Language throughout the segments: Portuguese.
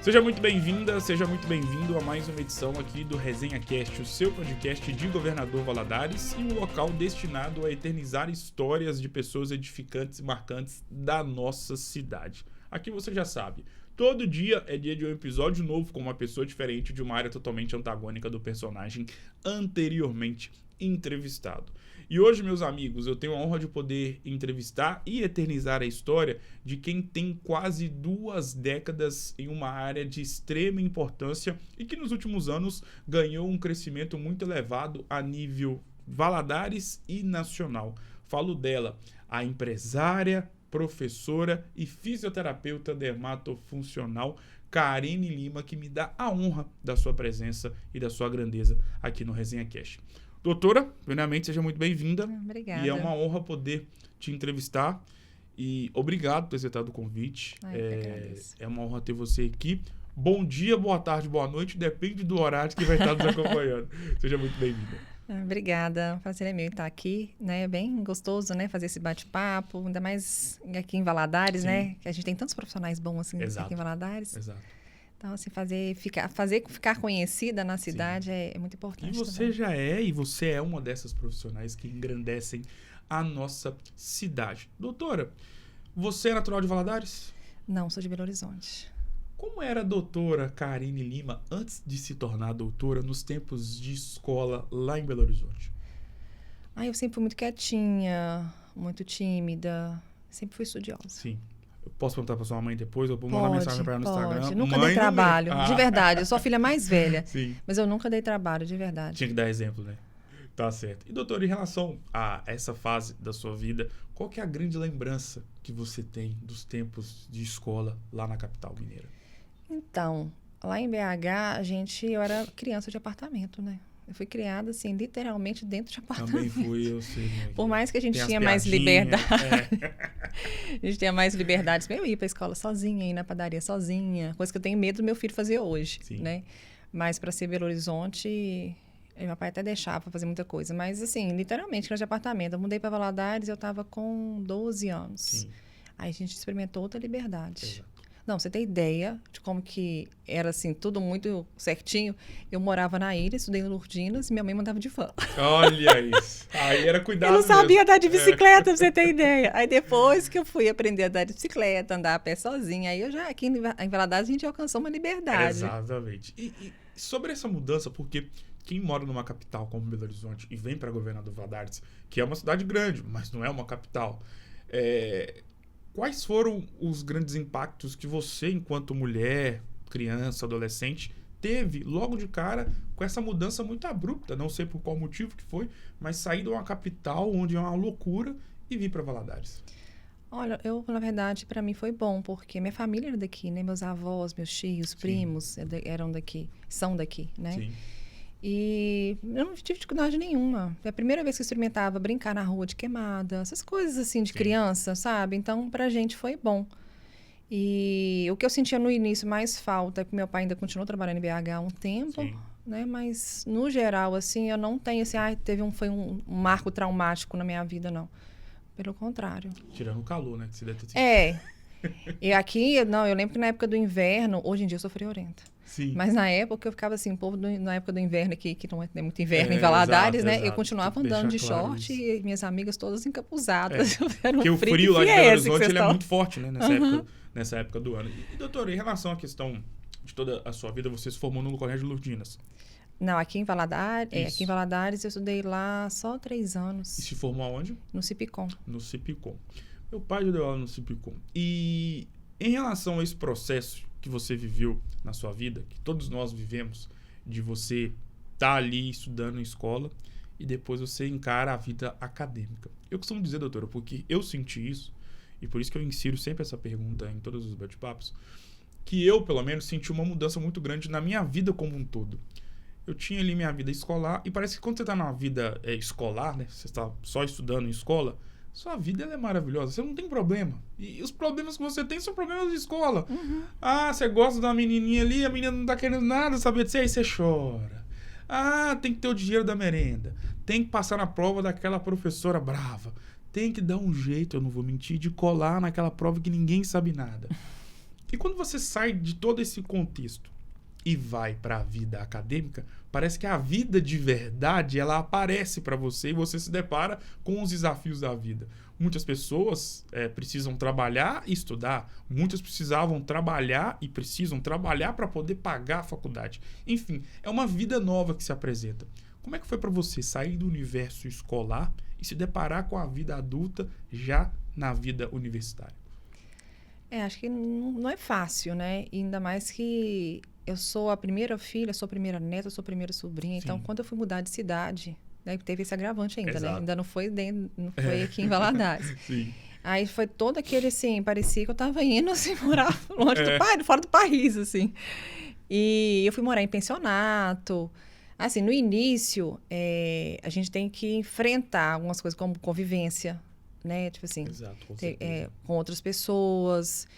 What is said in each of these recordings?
Seja muito bem-vinda, seja muito bem-vindo a mais uma edição aqui do Resenha Cast, o seu podcast de Governador Valadares e um local destinado a eternizar histórias de pessoas edificantes e marcantes da nossa cidade. Aqui você já sabe, todo dia é dia de um episódio novo com uma pessoa diferente de uma área totalmente antagônica do personagem anteriormente entrevistado. E hoje, meus amigos, eu tenho a honra de poder entrevistar e eternizar a história de quem tem quase 2 décadas em uma área de extrema importância e que nos últimos anos ganhou um crescimento muito elevado a nível Valadares e nacional. Falo dela, a empresária, professora e fisioterapeuta dermatofuncional Karine Lima, que me dá a honra da sua presença e da sua grandeza aqui no Resenha Cast. Doutora, primeiramente, seja muito bem-vinda. Obrigada. E é uma honra poder te entrevistar. E obrigado por ter aceitado o convite. É uma honra ter você aqui. Bom dia, boa tarde, boa noite. Depende do horário que vai estar nos acompanhando. Seja muito bem-vinda. Obrigada. O prazer é meu estar aqui, né? É bem gostoso, né? Fazer esse bate-papo, ainda mais aqui em Valadares, né? Que a gente tem tantos profissionais bons assim aqui em Valadares. Exato. Então, assim, ficar conhecida na cidade é muito importante. E você também. Você é uma dessas profissionais que engrandecem a nossa cidade. Doutora, você é natural de Valadares? Não, sou de Belo Horizonte. Como era a doutora Karine Lima antes de se tornar doutora nos tempos de escola lá em Belo Horizonte? Eu sempre fui muito quietinha, muito tímida, sempre fui estudiosa. Sim. Eu posso perguntar pra sua mãe depois? Eu vou mandar mensagem pra ela no Instagram. Nunca dei trabalho, de verdade. Eu sou a filha mais velha. Sim. Mas eu nunca dei trabalho, de verdade. Tinha que dar exemplo, né? Tá certo. E, doutora, em relação a essa fase da sua vida, qual que é a grande lembrança que você tem dos tempos de escola lá na capital mineira? Então, lá em BH, eu era criança de apartamento, né? Eu fui criada, assim, literalmente dentro de apartamento. Também fui, eu sei. Né? Por mais que a gente tinha mais liberdade. A gente tinha mais liberdade. Eu ia pra escola sozinha, ir na padaria sozinha. Coisa que eu tenho medo do meu filho fazer hoje, né? Mas para ser Belo Horizonte, meu pai até deixava fazer muita coisa. Mas, assim, literalmente, criança de apartamento. Eu mudei para Valadares, eu tava com 12 anos. Sim. Aí a gente experimentou outra liberdade. Exato. Não, você tem ideia de como que era, assim, tudo muito certinho. Eu morava na ilha, estudei em Lourdinas e minha mãe mandava de van. Olha isso. Aí era cuidado. Eu não sabia andar de bicicleta, pra você ter ideia. Aí depois que eu fui aprender a andar de bicicleta, andar a pé sozinha, aí eu já, aqui em Valadares, a gente alcançou uma liberdade. Exatamente. E sobre essa mudança, porque quem mora numa capital como Belo Horizonte e vem para Governador Valadares, que é uma cidade grande, mas não é uma capital, quais foram os grandes impactos que você, enquanto mulher, criança, adolescente, teve logo de cara com essa mudança muito abrupta? Não sei por qual motivo que foi, mas sair de uma capital onde é uma loucura e vir para Valadares. Olha, na verdade, para mim foi bom, porque minha família era daqui, né? Meus avós, meus tios, primos eram daqui, são daqui, né? Sim. E eu não tive dificuldade nenhuma. Foi a primeira vez que eu experimentava brincar na rua de queimada, essas coisas assim de criança, sabe? Então, pra gente foi bom. E o que eu sentia no início mais falta é que meu pai ainda continuou trabalhando em BH há um tempo, né? Mas, no geral, assim, eu não tenho assim, foi um marco traumático na minha vida, não. Pelo contrário. Tirando o calor, né? Que você deve ter... E aqui, eu lembro que na época do inverno, hoje em dia eu sou friorenta. Sim. Mas na época eu ficava assim, na época do inverno aqui, que não é muito inverno em Valadares, né? Exato. Eu continuava andando de short e minhas amigas todas encapuzadas. Porque o frio lá de Belo Horizonte ele é muito forte, né? Nessa época do ano. E, doutora, em relação à questão de toda a sua vida, você se formou no Colégio Lourdinas. Não, aqui em Valadares eu estudei lá só 3 anos. E se formou aonde? No Cipicom. No Cipicom. Meu pai já deu aula no Cipicom. E em relação a esse processo que você viveu na sua vida, que todos nós vivemos, de você estar ali estudando em escola e depois você encara a vida acadêmica. Eu costumo dizer, doutora, porque eu senti isso, e por isso que eu insiro sempre essa pergunta em todos os bate-papos, que eu, pelo menos, senti uma mudança muito grande na minha vida como um todo. Eu tinha ali minha vida escolar, e parece que quando você está na vida escolar, né, você está só estudando em escola, sua vida ela é maravilhosa, você não tem problema. E os problemas que você tem são problemas de escola. Você gosta da menininha ali, a menina não tá querendo nada saber de você, aí você chora. Tem que ter o dinheiro da merenda, tem que passar na prova daquela professora brava, tem que dar um jeito, eu não vou mentir, de colar naquela prova que ninguém sabe nada. E quando você sai de todo esse contexto e vai para a vida acadêmica, parece que a vida de verdade, ela aparece para você e você se depara com os desafios da vida. Muitas pessoas precisam trabalhar e estudar. Muitas precisavam trabalhar e precisam trabalhar para poder pagar a faculdade. Enfim, é uma vida nova que se apresenta. Como é que foi para você sair do universo escolar e se deparar com a vida adulta já na vida universitária? Acho que não é fácil, né? E ainda mais que eu sou a primeira filha, sou a primeira neta, sou a primeira sobrinha. Então, Sim. quando eu fui mudar de cidade, né, teve esse agravante ainda, né? Exato. Ainda não foi aqui em Valadares. Sim. Aí foi todo aquele, assim, parecia que eu tava indo, assim, morar longe do país, fora do país, assim. E eu fui morar em pensionato. Assim, no início, a gente tem que enfrentar algumas coisas como convivência, né? Tipo assim, Exato, com certeza. com outras pessoas.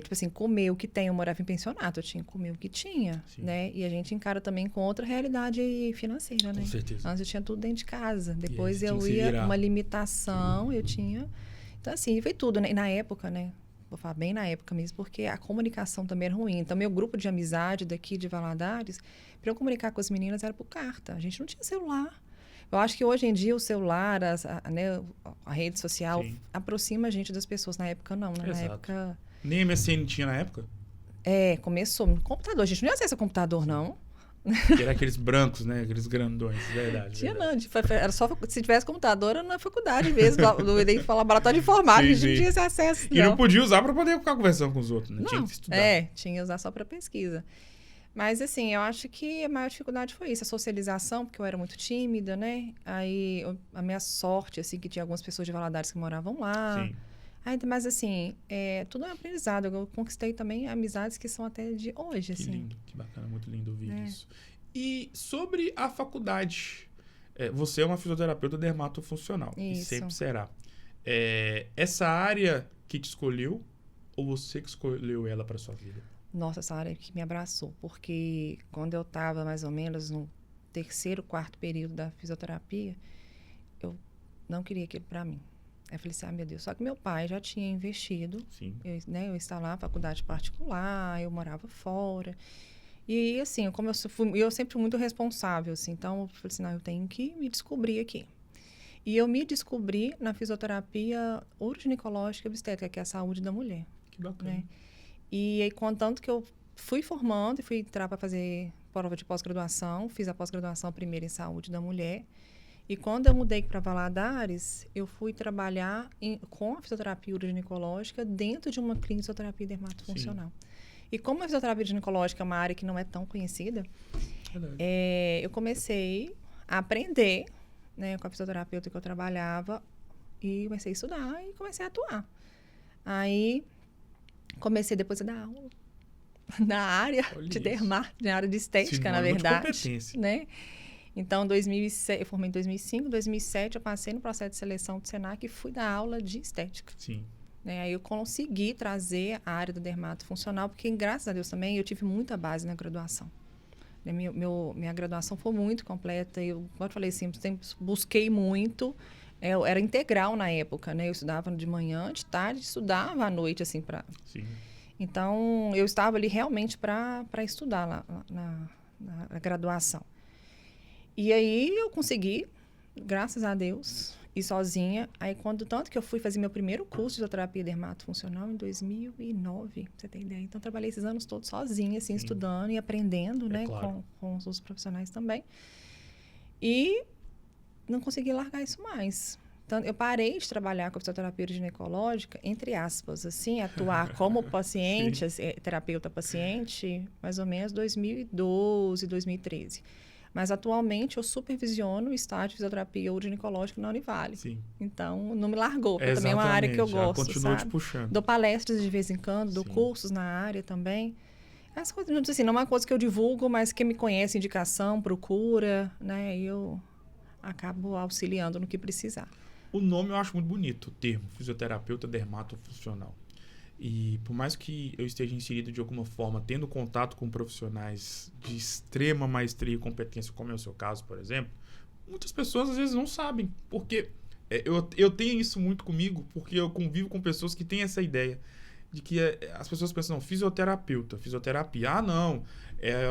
Tipo assim, comer o que tem. Eu morava em pensionato, eu tinha que comer o que tinha, Sim. né? E a gente encara também com outra realidade financeira, né? Com certeza. Antes eu tinha tudo dentro de casa. Depois você tinha eu que se ia, virar. uma limitação, eu tinha... Então, assim, foi tudo, né? E na época, né? Vou falar bem na época mesmo, porque a comunicação também era ruim. Então, meu grupo de amizade daqui de Valadares, para eu comunicar com as meninas, era por carta. A gente não tinha celular. Eu acho que hoje em dia o celular, né, a rede social, Sim. aproxima a gente das pessoas. Na época, não, né? Exato. Na época... Nem MSN tinha na época? Começou no computador. A gente não ia acessar computador, não. Que era aqueles brancos, né? Aqueles grandões, verdade. Tinha verdade. não. Era só, se tivesse computador, era na faculdade mesmo. No laboratório de informática, a gente não tinha esse acesso, E não podia usar para poder ficar conversando com os outros, né? Não, Tinha que estudar. tinha que usar só para pesquisa. Mas, assim, eu acho que a maior dificuldade foi isso. A socialização, porque eu era muito tímida, né? Aí, a minha sorte, assim, que tinha algumas pessoas de Valadares que moravam lá. Sim. Mas, assim, tudo é um aprendizado. Eu conquistei também amizades que são até de hoje, Que assim. lindo, que bacana, muito lindo ouvir isso. E sobre a faculdade, você é uma fisioterapeuta dermatofuncional. E Isso. sempre será. Essa área que te escolheu ou você que escolheu ela para sua vida? Nossa, essa área que me abraçou, porque quando eu estava mais ou menos no terceiro, quarto período da fisioterapia, eu não queria aquilo para mim. Aí eu falei assim, meu Deus, só que meu pai já tinha investido, Sim. eu estava lá na faculdade particular, eu morava fora. E assim, como eu sempre fui muito responsável, assim, então eu falei assim, não, eu tenho que me descobrir aqui. E eu me descobri na fisioterapia uroginicológica obstétrica, que é a saúde da mulher. Que bacana. Né? E aí, contanto que eu fui formando e fui entrar para fazer prova de pós-graduação, fiz a pós-graduação primeiro em saúde da mulher. E quando eu mudei para Valadares, eu fui trabalhar com a fisioterapia uroginicológica dentro de uma clínica de fisioterapia dermatofuncional. E como a fisioterapia ginecológica é uma área que não é tão conhecida, eu comecei a aprender, né, com a fisioterapeuta que eu trabalhava e comecei a estudar e comecei a atuar. Aí comecei depois a dar aula na área de dermato, na área de estética, na verdade. Competência. Né? Então, 2006, eu formei em 2005, 2007 eu passei no processo de seleção do Senac e fui dar aula de estética. Sim. Né? Aí eu consegui trazer a área do dermato funcional, porque, graças a Deus, também eu tive muita base na graduação. Minha graduação foi muito completa. Eu, como eu falei, sempre busquei muito. Eu era integral na época, né? Eu estudava de manhã, de tarde, estudava à noite, assim, Sim. Então, eu estava ali realmente para estudar lá na graduação. E aí eu consegui, graças a Deus, ir sozinha. Aí, tanto que eu fui fazer meu primeiro curso de fisioterapia dermatofuncional em 2009, pra você ter ideia. Então, trabalhei esses anos todos sozinha, assim, estudando e aprendendo, né? Claro. Com os outros profissionais também. E não consegui largar isso mais. Então, eu parei de trabalhar com a fisioterapia ginecológica, entre aspas, assim, atuar como paciente, terapeuta paciente, mais ou menos 2012, 2013. Mas, atualmente, eu supervisiono o estágio de fisioterapia ginecológica na Univale. Sim. Então, não me largou, porque também é uma área que eu gosto, continua sabe? te puxando. Dou palestras de vez em quando, dou cursos na área também. As coisas, assim, não é uma coisa que eu divulgo, mas quem me conhece, indicação, procura, né? E eu acabo auxiliando no que precisar. O nome eu acho muito bonito, o termo, fisioterapeuta dermatofuncional. E por mais que eu esteja inserido de alguma forma, tendo contato com profissionais de extrema maestria e competência, como é o seu caso, por exemplo, muitas pessoas às vezes não sabem. Porque eu tenho isso muito comigo, porque eu convivo com pessoas que têm essa ideia de que as pessoas pensam, não, fisioterapeuta, fisioterapia. Ah, não.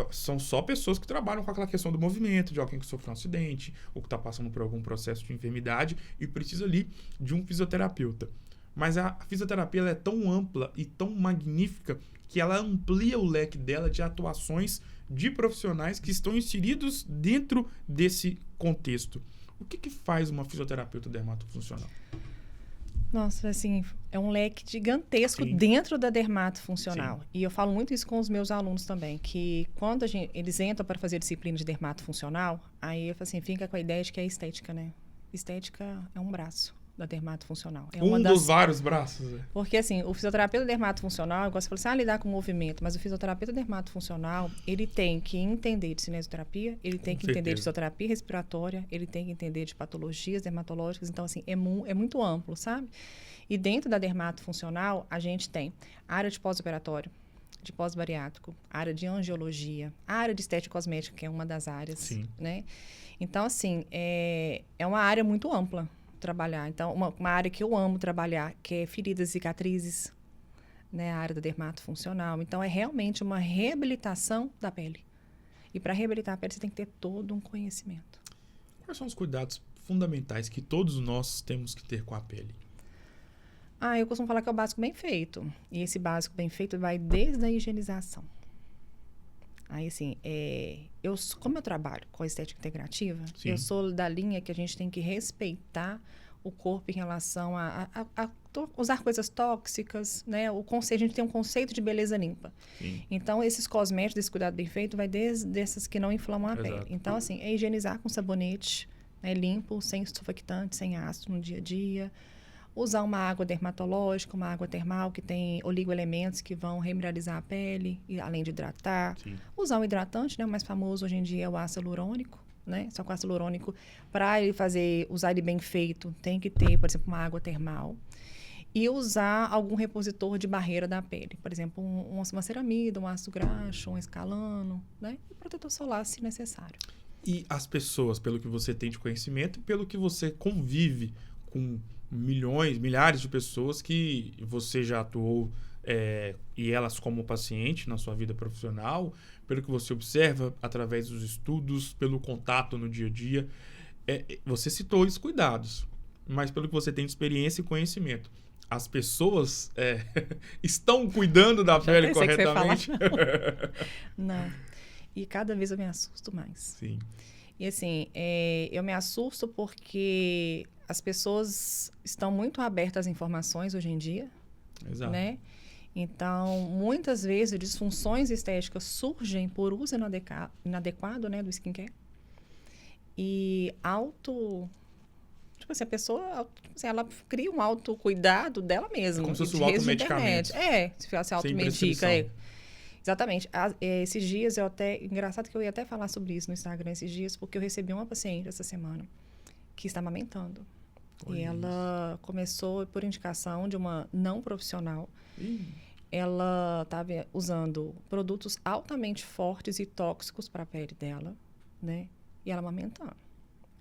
São só pessoas que trabalham com aquela questão do movimento, de alguém que sofreu um acidente, ou que está passando por algum processo de enfermidade e precisa ali de um fisioterapeuta. Mas a fisioterapia ela é tão ampla e tão magnífica que ela amplia o leque dela de atuações de profissionais que estão inseridos dentro desse contexto. O que faz uma fisioterapeuta dermatofuncional? Nossa, assim, é um leque gigantesco Sim. dentro da dermatofuncional. Sim. E eu falo muito isso com os meus alunos também, que quando eles entram para fazer disciplina de dermatofuncional, aí eu falo assim, fica com a ideia de que é estética, né? Estética é um braço da dermatofuncional. É dos vários braços. Porque, assim, o fisioterapeuta dermatofuncional, igual você falou assim, lidar com o movimento, mas o fisioterapeuta dermatofuncional, ele tem que entender de cinesioterapia, ele tem que entender de fisioterapia respiratória, ele tem que entender de patologias dermatológicas, então, assim, é muito amplo, sabe? E dentro da dermatofuncional, a gente tem a área de pós-operatório, de pós-bariátrico, a área de angiologia, a área de estética cosmética, que é uma das áreas, Sim. né? Então, assim, é uma área muito ampla trabalhar. Então, uma área que eu amo trabalhar, que é feridas e cicatrizes, né? A área da dermatofuncional. Então, é realmente uma reabilitação da pele. E para reabilitar a pele, você tem que ter todo um conhecimento. Quais são os cuidados fundamentais que todos nós temos que ter com a pele? Eu costumo falar que é o básico bem feito. E esse básico bem feito vai desde a higienização. Aí, assim, como eu trabalho com a estética integrativa, Sim. eu sou da linha que a gente tem que respeitar o corpo em relação a usar coisas tóxicas, né? A gente tem um conceito de beleza limpa. Sim. Então, esses cosméticos, desse cuidado bem feito, vai desde essas que não inflamam a pele. Então, assim, é higienizar com sabonete, né, limpo, sem surfactante, sem ácido no dia a dia. Usar uma água dermatológica, uma água termal que tem oligoelementos que vão remineralizar a pele, além de hidratar. Sim. Usar um hidratante, né? O mais famoso hoje em dia é o ácido hialurônico, né? Só que o ácido hialurônico, para usar ele bem feito, tem que ter, por exemplo, uma água termal. E usar algum repositor de barreira da pele. Por exemplo, uma ceramida, um ácido graxo, um escalano, né? E protetor solar, se necessário. E as pessoas, pelo que você tem de conhecimento, pelo que você convive com milhares de pessoas que você já atuou e elas como paciente na sua vida profissional, pelo que você observa através dos estudos, pelo contato no dia a dia, você citou os cuidados, mas pelo que você tem de experiência e conhecimento, as pessoas estão cuidando da pele corretamente? Não. E cada vez eu me assusto mais. Sim. E assim, eu me assusto porque as pessoas estão muito abertas às informações hoje em dia. Exato. Né? Então, muitas vezes, disfunções estéticas surgem por uso inadequado, né, do skincare. E tipo assim, a pessoa, ela cria um autocuidado dela mesma. Como se fosse um automedicamento. Se ela se automedica. Exatamente. Esses dias, engraçado que eu ia até falar sobre isso no Instagram esses dias, porque eu recebi uma paciente essa semana que está amamentando. Olha, e ela começou por indicação de uma não profissional. Ela estava usando produtos altamente fortes e tóxicos para a pele dela, né? E ela amamentando.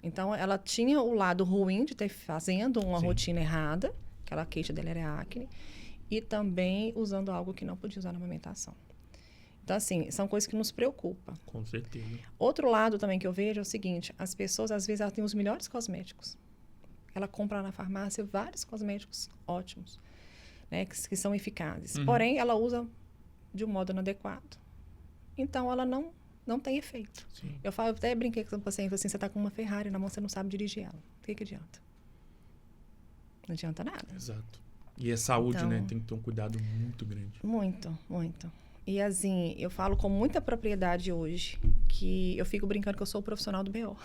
Então, ela tinha o lado ruim de estar fazendo uma rotina errada, aquela queixa dela era acne, e também usando algo que não podia usar na amamentação. Então, assim, são coisas que nos preocupam. Com certeza. Outro lado também que eu vejo é o seguinte, as pessoas, às vezes, elas têm os melhores cosméticos. Ela compra na farmácia vários cosméticos ótimos, né, que são eficazes. Porém, ela usa de um modo inadequado. Então, ela não tem efeito. Sim. Eu até brinquei com o paciente, assim, você está com uma Ferrari na mão, você não sabe dirigir ela. O que adianta? Não adianta nada. Exato. E é saúde, então, né? Tem que ter um cuidado muito grande. Muito, muito. E assim, eu falo com muita propriedade hoje que eu fico brincando que eu sou o profissional do BO.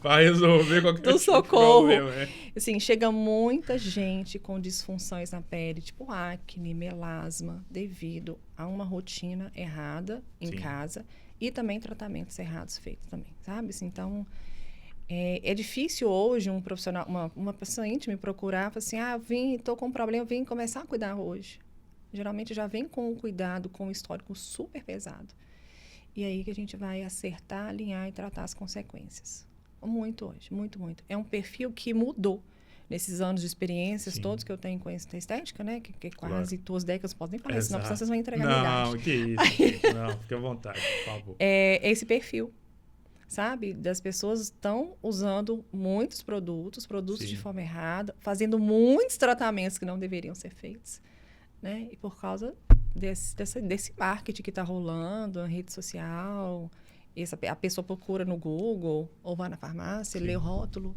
Para resolver qualquer do socorro. problema. Assim, chega muita gente com disfunções na pele, tipo acne, melasma, devido a uma rotina errada em casa e também tratamentos errados feitos também, sabe? Assim, então, é difícil hoje um profissional, uma paciente me procurar e falar assim, tô com um problema, vim começar a cuidar hoje. Geralmente já vem com um cuidado, com um histórico super pesado. E aí que a gente vai acertar, alinhar e tratar as consequências. Muito hoje, muito, muito. É um perfil que mudou. nesses anos de experiências Sim. todos que eu tenho com essa estética, né? Que Claro. quase 2 décadas, posso nem falar isso, senão Exato. vocês vão entregar a minha idade. Não, que isso, gente. Não, fique à vontade, por favor. É esse perfil, sabe? Das pessoas estão usando muitos produtos Sim. de forma errada, fazendo muitos tratamentos que não deveriam ser feitos, né? E por causa desse marketing que está rolando na rede social, a pessoa procura no Google ou vai na farmácia, Sim. lê o rótulo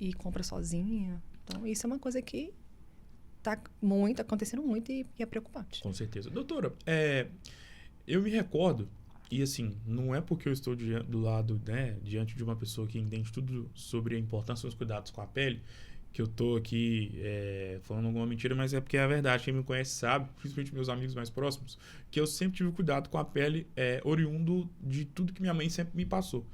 e compra sozinha. Então, isso é uma coisa que está acontecendo muito e é preocupante. Com certeza. Doutora, eu me recordo, e assim, não é porque eu estou do lado, né, diante de uma pessoa que entende tudo sobre a importância dos cuidados com a pele, que eu tô aqui falando alguma mentira, mas é porque é a verdade. Quem me conhece sabe, principalmente meus amigos mais próximos, que eu sempre tive cuidado com a pele oriundo de tudo que minha mãe sempre me passou.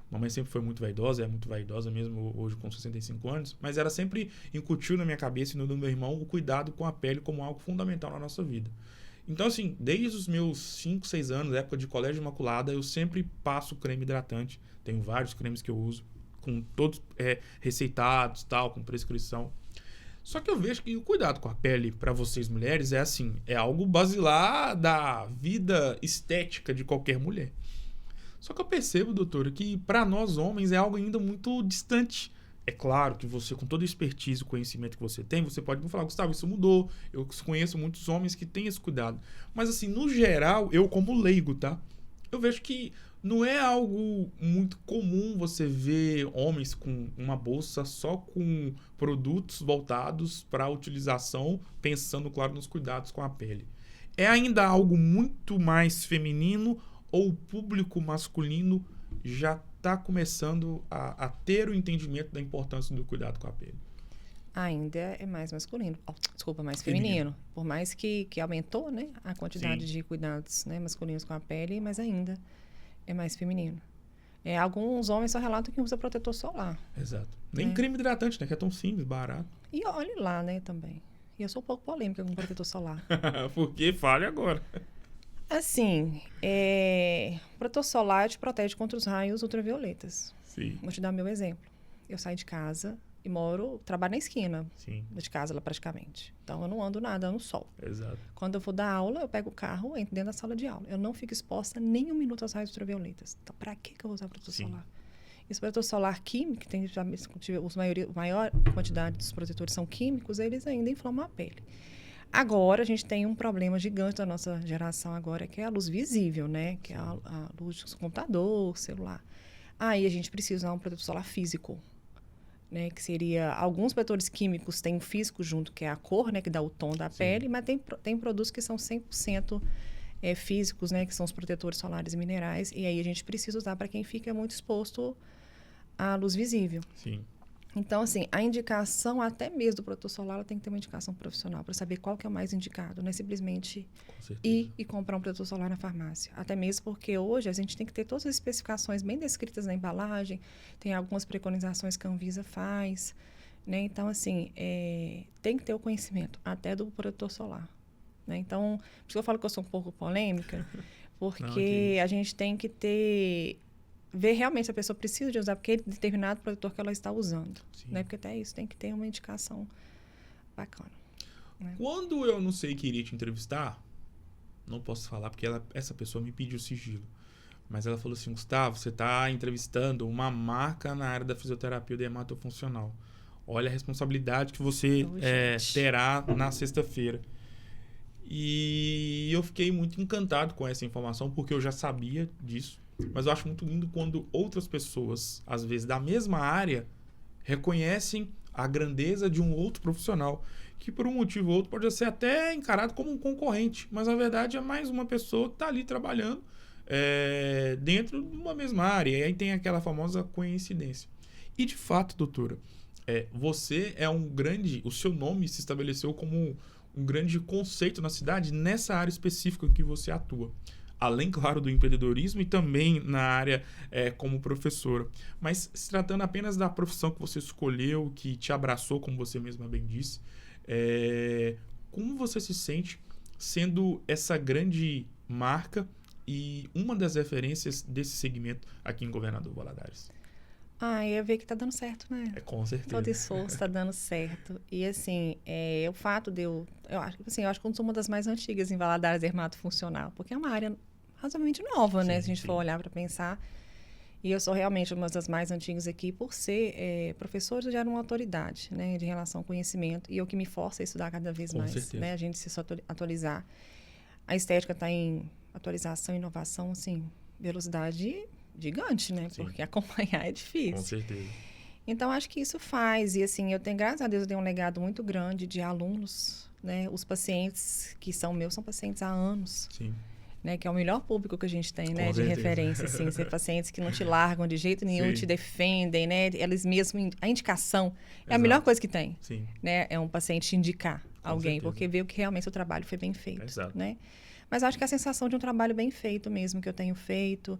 Mamãe sempre foi muito vaidosa, é muito vaidosa mesmo hoje com 65 anos, mas ela sempre incutiu na minha cabeça e no do meu irmão o cuidado com a pele como algo fundamental na nossa vida. Então, assim, desde os meus 5, 6 anos, época de colégio imaculada, eu sempre passo creme hidratante. Tenho vários cremes que eu uso, com todos receitados, tal, com prescrição. Só que eu vejo que o cuidado com a pele para vocês mulheres é assim, é algo basilar da vida estética de qualquer mulher. Só que eu percebo, doutora, que para nós homens é algo ainda muito distante. É claro que você, com toda a expertise e conhecimento que você tem, você pode me falar, Gustavo, isso mudou. Eu conheço muitos homens que têm esse cuidado. Mas assim, no geral, eu como leigo, tá? Eu vejo que não é algo muito comum você ver homens com uma bolsa só com produtos voltados para a utilização, pensando, claro, nos cuidados com a pele. É ainda algo muito mais feminino ou o público masculino já está começando a ter o entendimento da importância do cuidado com a pele? Ainda é mais masculino. Mais Feminino. feminino. Por mais que aumentou, né, a quantidade Sim. de cuidados, né, masculinos com a pele, mas ainda é mais feminino. Alguns homens só relatam que usa protetor solar. Exato. Nem creme hidratante, né? Que é tão simples, barato. E olhe lá, né, também. E eu sou um pouco polêmica com protetor solar. Porque fale agora. Assim, protetor solar te protege contra os raios ultravioletas. Sim. Vou te dar meu exemplo. Eu saio de casa e trabalho na esquina Sim. de casa lá praticamente. Então eu não ando nada no sol. Exato. Quando eu vou dar aula, eu pego o carro, entro dentro da sala de aula. Eu não fico exposta nem um minuto aos raios ultravioletas. Então, para que eu vou usar protetor solar? Esse protetor solar químico, que tem a maior quantidade dos protetores são químicos, eles ainda inflamam a pele. Agora, a gente tem um problema gigante da nossa geração agora, que é a luz visível, né? Que é a luz do computador, celular. Aí, a gente precisa usar um protetor solar físico, né? Que seria... Alguns protetores químicos têm um físico junto, que é a cor, né? Que dá o tom da pele, mas tem produtos que são 100% físicos, né? Que são os protetores solares e minerais. E aí, a gente precisa usar para quem fica muito exposto à luz visível. Sim. Então, assim, a indicação até mesmo do protetor solar, ela tem que ter uma indicação profissional para saber qual que é o mais indicado. Não é simplesmente ir e comprar um protetor solar na farmácia. Até mesmo porque hoje a gente tem que ter todas as especificações bem descritas na embalagem, tem algumas preconizações que a Anvisa faz, né? Então, assim, tem que ter o conhecimento até do protetor solar, né? Então, por isso que eu falo que eu sou um pouco polêmica, porque a gente tem que ver realmente se a pessoa precisa de usar aquele determinado protetor que ela está usando. Né? Porque até isso tem que ter uma indicação bacana. Né? Quando eu não sei que iria te entrevistar, não posso falar porque essa pessoa me pediu sigilo. Mas ela falou assim, Gustavo, você está entrevistando uma marca na área da fisioterapia dermatofuncional. Olha a responsabilidade que você terá na sexta-feira. E eu fiquei muito encantado com essa informação, porque eu já sabia disso. Mas eu acho muito lindo quando outras pessoas, às vezes da mesma área, reconhecem a grandeza de um outro profissional, que por um motivo ou outro pode ser até encarado como um concorrente, mas na verdade é mais uma pessoa que está ali trabalhando dentro de uma mesma área. E aí tem aquela famosa coincidência. E de fato, doutora, você é o seu nome se estabeleceu como um grande conceito na cidade nessa área específica que você atua. Além, claro, do empreendedorismo e também na área como professora. Mas se tratando apenas da profissão que você escolheu, que te abraçou, como você mesma bem disse, como você se sente sendo essa grande marca e uma das referências desse segmento aqui em Governador Valadares? Eu ver que tá dando certo, né? Com certeza. Todo esforço tá dando certo. E, assim, o fato de eu acho que eu sou uma das mais antigas em Valadares dermatofuncional, porque é uma área razoavelmente nova, né? Se a gente for olhar para pensar. E eu sou realmente uma das mais antigas aqui por ser professora, já era uma autoridade, né? De relação ao conhecimento. E é o que me força a estudar cada vez Com mais, certeza. né? A gente se atualizar. A estética está em atualização, inovação, assim, velocidade gigante, né? Sim. Porque acompanhar é difícil. Com certeza. Então, acho que isso faz. E, assim, graças a Deus, eu tenho um legado muito grande de alunos, né? Os pacientes que são meus são pacientes há anos. Sim. Né? Que é o melhor público que a gente tem, né? Com De certeza. referência, assim. Ser pacientes que não te largam de jeito nenhum, Sim. te defendem, né? Eles mesmos... A indicação é a Exato. melhor coisa que tem. Sim. Né? É um paciente indicar Com alguém, certeza. porque vê que realmente o trabalho foi bem feito. Exato. Né? Mas acho que a sensação de um trabalho bem feito mesmo, que eu tenho feito...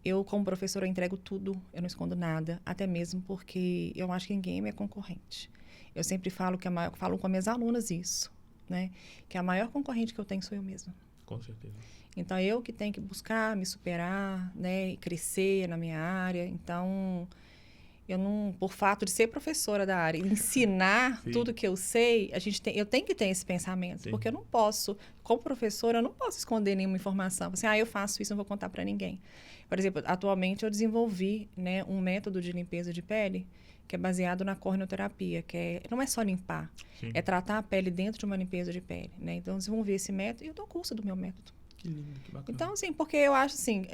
Eu, como professora, entrego tudo, eu não escondo nada, até mesmo porque eu acho que ninguém é minha concorrente. Eu sempre falo falo com as minhas alunas isso, né? Que a maior concorrente que eu tenho sou eu mesma. Com certeza. Então, eu que tenho que buscar me superar, né? E crescer na minha área. Então, eu não, por fato de ser professora da área, ensinar tudo que eu sei, eu tenho que ter esse pensamento. Sim. Porque eu não posso, como professora, eu não posso esconder nenhuma informação. Assim, eu faço isso, não vou contar para ninguém. Por exemplo, atualmente eu desenvolvi, né, um método de limpeza de pele que é baseado na corneoterapia, não é só limpar, Sim. é tratar a pele dentro de uma limpeza de pele. Né? Então, eu desenvolvi esse método e eu dou curso do meu método. Que lindo, que bacana. Então, assim, porque eu acho assim,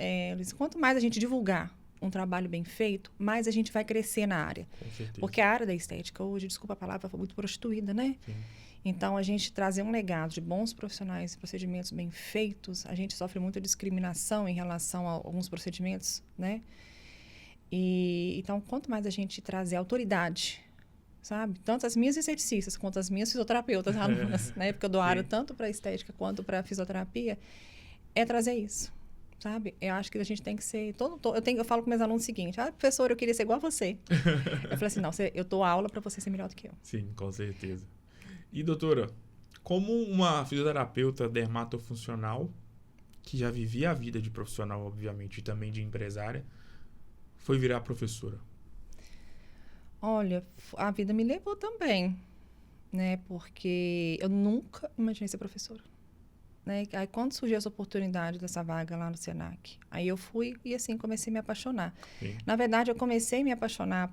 quanto mais a gente divulgar um trabalho bem feito, mais a gente vai crescer na área. Com certeza. Porque a área da estética hoje, desculpa a palavra, foi muito prostituída, né? Sim. Então, a gente trazer um legado de bons profissionais e procedimentos bem feitos, a gente sofre muita discriminação em relação a alguns procedimentos, né? Então, quanto mais a gente trazer autoridade, sabe? Tanto as minhas esteticistas quanto as minhas fisioterapeutas alunas, né? Porque eu dou área tanto para estética quanto para fisioterapia, é trazer isso. Sabe? Eu acho que a gente tem que ser... Eu falo com meus alunos o seguinte, professor, eu queria ser igual a você. Eu falei assim, não, eu dou aula para você ser melhor do que eu. Sim, com certeza. E, doutora, como uma fisioterapeuta dermatofuncional, que já vivia a vida de profissional, obviamente, e também de empresária, foi virar professora? Olha, a vida me levou também, né? Porque eu nunca imaginei ser professora. Né? Aí, quando surgiu essa oportunidade dessa vaga lá no Senac, aí eu fui e, assim, comecei a me apaixonar. Sim. Na verdade, eu comecei a me apaixonar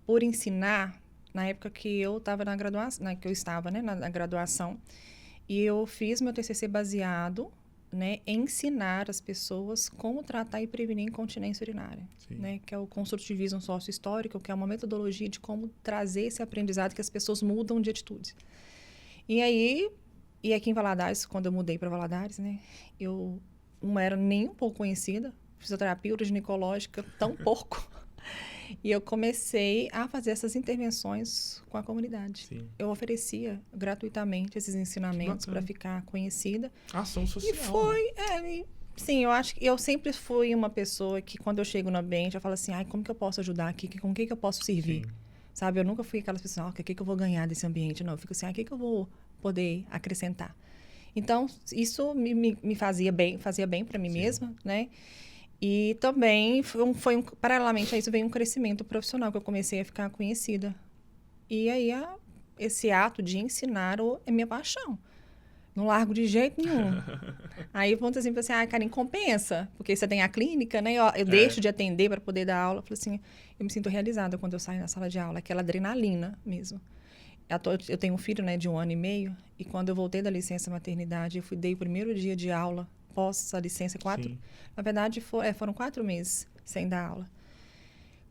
por ensinar na época que eu estava na graduação, né, na graduação, e eu fiz meu TCC baseado, né, em ensinar as pessoas como tratar e prevenir incontinência urinária, né, que é o construtivismo sócio-histórico, que é uma metodologia de como trazer esse aprendizado que as pessoas mudam de atitudes. E aqui em Valadares, quando eu mudei para Valadares, né, eu não era nem um pouco conhecida, fisioterapia uroginicológica, tão pouco. E eu comecei a fazer essas intervenções com a comunidade. Sim. Eu oferecia gratuitamente esses ensinamentos para ficar conhecida. Ação social. E foi... sim, eu acho que eu sempre fui uma pessoa que, quando eu chego no ambiente, eu falo assim, como que eu posso ajudar aqui? Com o que eu posso servir? Sim. Sabe? Eu nunca fui aquelas pessoas, o que eu vou ganhar desse ambiente? Não, eu fico assim, o que eu vou poder acrescentar? Então, isso me fazia bem para mim mesma, né? E também, paralelamente a isso, veio um crescimento profissional, que eu comecei a ficar conhecida. E aí, esse ato de ensinar é minha paixão. Não largo de jeito nenhum. Aí, vamos dizer assim, Karine, compensa. Porque você tem a clínica, né? Eu deixo de atender para poder dar aula. Eu falei assim, eu me sinto realizada quando eu saio na sala de aula. Aquela adrenalina mesmo. Eu tenho um filho, né, de 1 ano e meio. E quando eu voltei da licença maternidade, dei o primeiro dia de aula pós a licença, 4... Sim. Na verdade, foram 4 meses sem dar aula.